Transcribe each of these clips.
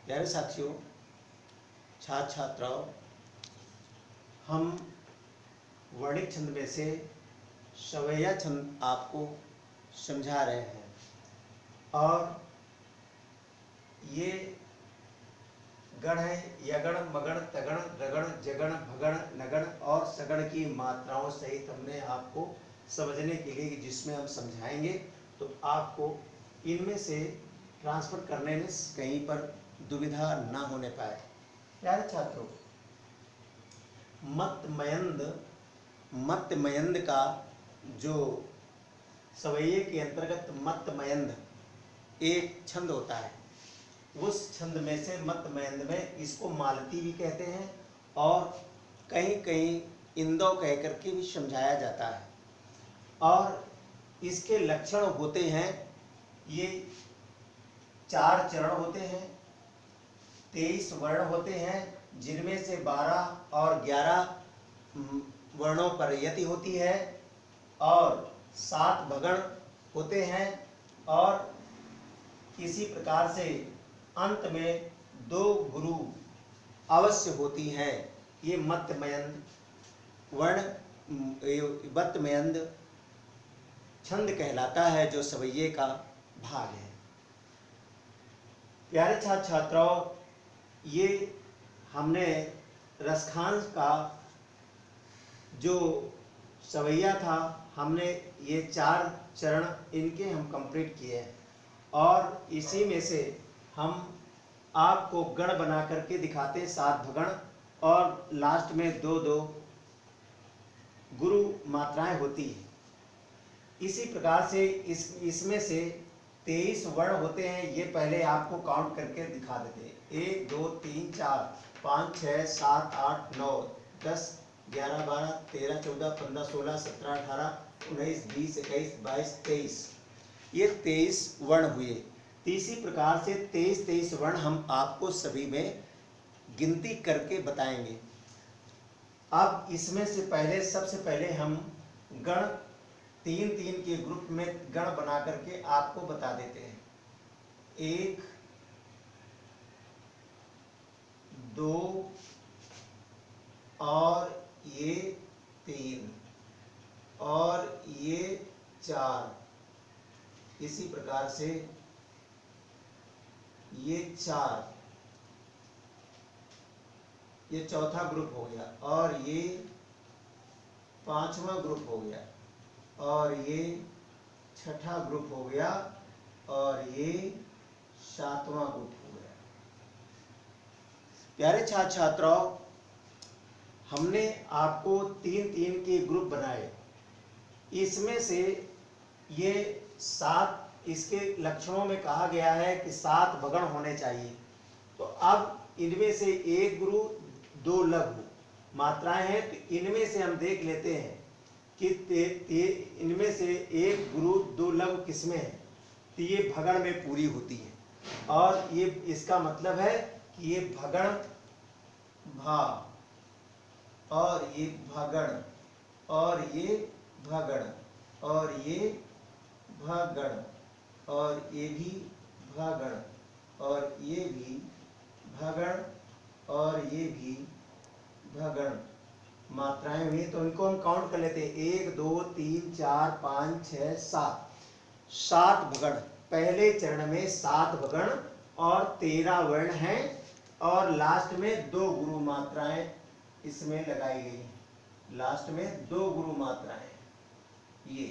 प्यारे साथियों, छात्र छात्राओं, हम वर्णिक छंद में से सवैया छंद आपको समझा रहे हैं और ये गण है यगण, मगण, तगण, रगण, जगण, भगण, नगण और सगण की मात्राओं सहित हमने आपको समझने के लिए जिसमें हम समझाएंगे तो आपको इनमें से ट्रांसफर करने में कहीं पर दुविधा ना होने पाए। प्यारे छात्रों, मत मयंद का जो सवैये के अंतर्गत मत मयंद एक छंद होता है, उस छंद में से मत मयंद में इसको मालती भी कहते हैं और कहीं कहीं इंदौ कह करके भी समझाया जाता है। और इसके लक्षण होते हैं, ये 4 चरण होते हैं, 23 वर्ण होते हैं, जिनमें से 12 और 11 वर्णों पर यति होती है और 7 भगण होते हैं और इसी प्रकार से अंत में 2 गुरु अवश्य होती हैं। ये मतमयंद वर्ण मतमयंद छंद कहलाता है, जो सवैये का भाग है। प्यारे छात्र छात्राओं, ये हमने रसखांश का जो सवैया था, हमने ये 4 चरण इनके हम कंप्लीट किए हैं और इसी में से हम आपको गण बना करके दिखाते 7 भगण और लास्ट में 2-2 गुरु मात्राएं होती हैं। इसी प्रकार से इसमें से 23 वर्ण होते हैं। ये पहले आपको काउंट करके दिखा देते हैं। 1 2 3 4 5 6 7 8 9 10 11 12 13 14 15 16 17 18 19 20 21 22 23, ये 23 वर्ण हुए। इसी प्रकार से 23 वर्ण हम आपको सभी में गिनती करके बताएंगे। अब इसमें से सबसे पहले हम गण 3-3 के ग्रुप में गण बना करके आपको बता देते हैं। 1 2 और ये 3 और ये 4, इसी प्रकार से ये 4, ये चौथा ग्रुप हो गया और ये 5वां ग्रुप हो गया और ये 6ठा ग्रुप हो गया और ये 7वां ग्रुप हो गया। प्यारे छात्र छात्राओं, हमने आपको 3-3 के ग्रुप बनाए। इसमें से ये 7, इसके लक्षणों में कहा गया है कि 7 भगण होने चाहिए। तो अब इनमें से 1 गुरु 2 लघु मात्राएं हैं, तो इनमें से हम देख लेते हैं कि इनमें से 1 गुरु 2 लघु किसमें है, तो ये भगण में पूरी होती है। और ये इसका मतलब है कि ये भगण भा और ये भगण और ये भगण और ये भगण और ये भी भगण और ये भी भगण और ये भी भगण मात्राएं हुई। तो इनको हम काउंट कर लेते हैं। 1 2 3 4 5 6 7 भगण। पहले चरण में 7 भगण और 13 वर्ण हैं और लास्ट में 2 गुरु मात्राएं इसमें लगाई गई हैं। लास्ट में 2 गुरु मात्राएं। ये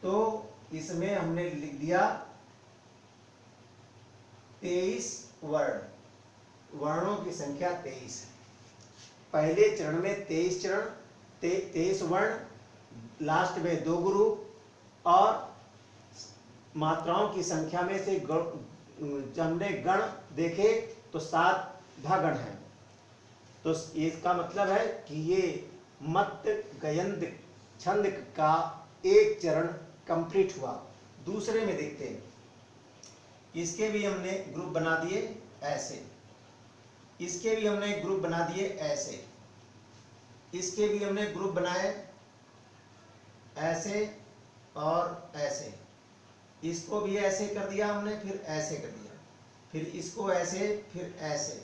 तो इसमें हमने लिख दिया 23 वर्ण, वर्णों की संख्या 23 है। पहले चरण में 23 वर्ण, लास्ट में 2 गुरु और मात्राओं की संख्या में से जब हमने गण देखे तो 7 भगण हैं। तो इसका मतलब है कि ये मत गयंद छंद का एक चरण कंप्लीट हुआ। दूसरे में देखते हैं, इसके भी हमने ग्रुप बना दिए ऐसे, इसके भी हमने ग्रुप बना दिए ऐसे, इसके भी हमने ग्रुप बनाए ऐसे और ऐसे, इसको भी ऐसे कर दिया हमने, फिर ऐसे कर दिया। फिर इसको ऐसे, फिर ऐसे,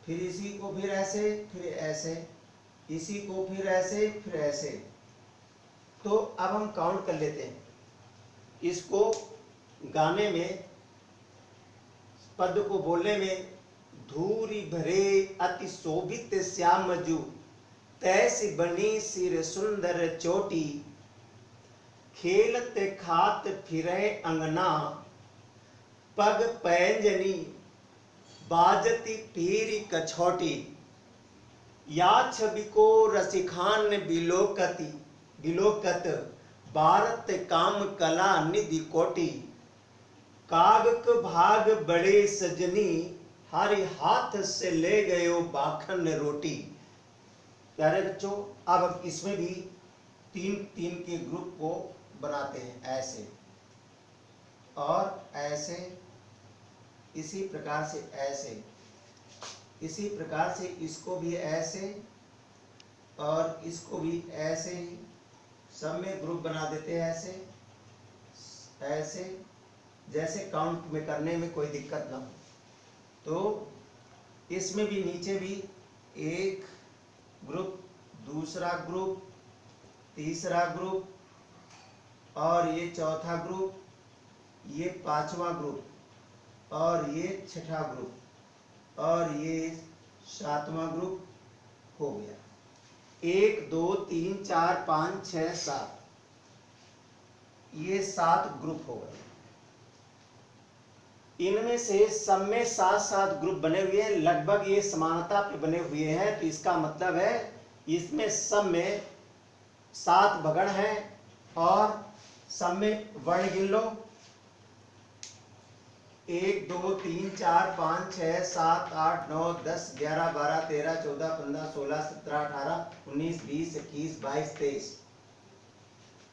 फिर इसी को फिर ऐसे, फिर ऐसे, इसी को फिर ऐसे, फिर ऐसे। तो अब हम काउंट कर लेते हैं इसको गाने में, पद को बोलने में। धूरी भरे अति शोभित श्याम जू, तैसी बनी सिर सुंदर चोटी, खेलत खात फिरे अंगना, पग पैंजनी बाजती पीरी कछोटी, या छवि को रसिखान बिलोकती बिलोकत, भारत काम कला निधि कोटि, कागक भाग बड़े सजनी, हरि हाथ से ले गयो बाखन रोटी। प्यारे बच्चों, अब हम इसमें भी तीन तीन के ग्रुप को बनाते हैं, ऐसे और ऐसे, इसी प्रकार से ऐसे, इसी प्रकार से इसको भी ऐसे और इसको भी ऐसे ही सब में ग्रुप बना देते हैं, ऐसे ऐसे, जैसे काउंट में करने में कोई दिक्कत ना हो। तो इसमें भी नीचे भी एक ग्रुप, दूसरा ग्रुप, तीसरा ग्रुप और ये चौथा ग्रुप, ये पांचवा ग्रुप और ये छठा ग्रुप और ये सातवां ग्रुप हो गया। 1 2 3 4 5 6 7, ये 7 ग्रुप हो गए। इनमें से सब में 7-7 ग्रुप बने हुए हैं, लगभग ये समानता पे बने हुए हैं। तो इसका मतलब है इसमें सब में 7 भगण हैं और सब में वर्ण गिन लो। 1 2 3 4 5 6 7 8 9 10 11 12 13 14 15 16 17 18 19 20 21 22 23।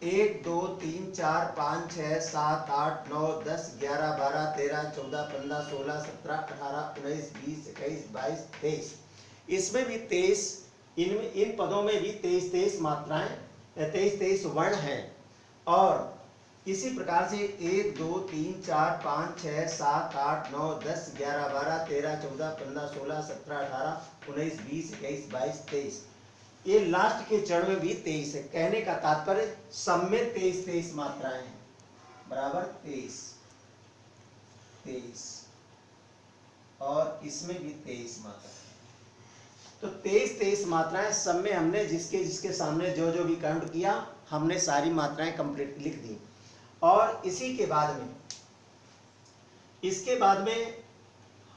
1 2 3 4 5 6 7 8 9 10 11 12 13 14 15 16 17 18 19 20 21 22 23। इसमें भी 23, इन पदों में भी 23 मात्राएं, 23 वर्ण हैं। और इसी प्रकार से 1 2 3 4 5 6 7 8 9 10 11 12 13 14 15 16 17 18 19 20 21 22 23। ये लास्ट के चरण में भी 23 है। कहने का तात्पर्य सब में 23 मात्राएं हैं, बराबर 23 और इसमें भी 23 मात्राएं। तो 23 मात्राएं सब में हमने जिसके जिसके सामने जो जो भी काउंट किया, हमने सारी मात्राएं कंप्लीट लिख दी। और इसी के बाद में, इसके बाद में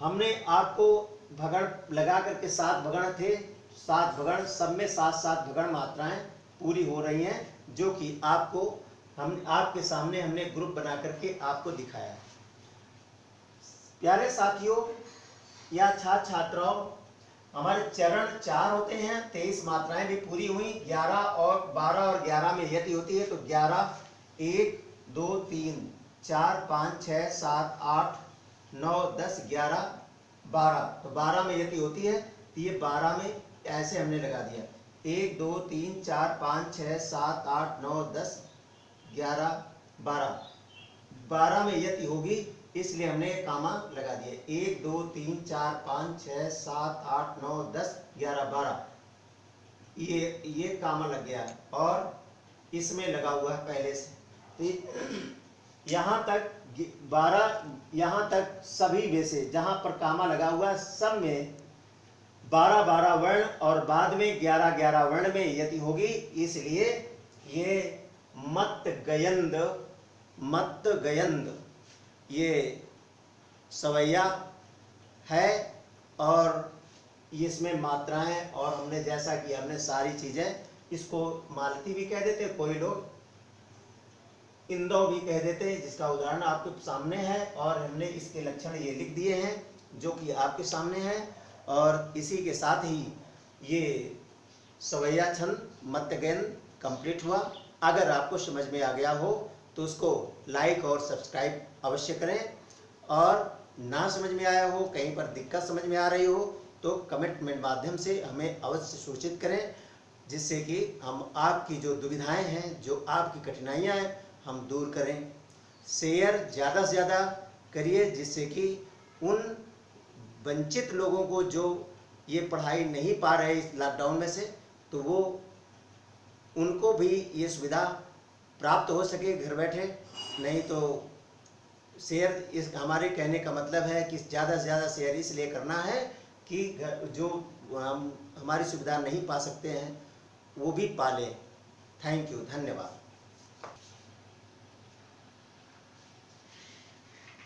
हमने आपको भगण लगा करके 7 भगण थे, 7 भगण, सब में 7-7 भगण मात्राएं पूरी हो रही हैं, जो कि आपको हम आपके सामने हमने ग्रुप बना करके आपको दिखाया। प्यारे साथियों या छात्र छात्राओं, हमारे चरण 4 होते हैं, 23 मात्राएं भी पूरी हुई। 11 और 12 और 11 में यति होती है, तो 11 1 2 3 4 5 6 7 8 9 10 11 12, तो 12 में यति होती है, तो ये 12 में ऐसे हमने लगा दिया। 1 2 3 4 5 6 7 8 9 10 11 12 में यति होगी, इसलिए हमने कामा लगा दिया। 1 2 3 4 5 6 7 8 9 10 11 12, ये कामा लग गया है और इसमें लगा हुआ है पहले से। यहाँ तक 12, यहाँ तक सभी में से जहाँ पर कामा लगा हुआ है सब में 12-12 वर्ण और बाद में 11-11 वर्ण में यति होगी, इसलिए ये मत गयंद ये सवैया है। और इसमें मात्राएं, और हमने जैसा कि हमने सारी चीजें, इसको मालती भी कह देते, कोई लोग इंदौ भी कह देते हैं, जिसका उदाहरण आपके सामने है। और हमने इसके लक्षण ये लिख दिए हैं जो कि आपके सामने है। और इसी के साथ ही ये सवैया छंद मत्यगन कंप्लीट हुआ। अगर आपको समझ में आ गया हो तो उसको लाइक और सब्सक्राइब अवश्य करें, और ना समझ में आया हो, कहीं पर दिक्कत समझ में आ रही हो, तो कमेंट में माध्यम से हमें अवश्य सूचित करें, जिससे कि हम आपकी जो दुविधाएं हैं, जो आपकी कठिनाइयां हैं, हम दूर करें। शेयर ज़्यादा से ज़्यादा करिए, जिससे कि उन वंचित लोगों को जो ये पढ़ाई नहीं पा रहे इस लॉकडाउन में से, तो वो उनको भी ये सुविधा प्राप्त हो सके घर बैठे। नहीं तो शेयर, इस हमारे कहने का मतलब है कि ज़्यादा से ज़्यादा शेयर इसलिए करना है कि जो हम हमारी सुविधा नहीं पा सकते हैं वो भी पा लें। थैंक यू, धन्यवाद।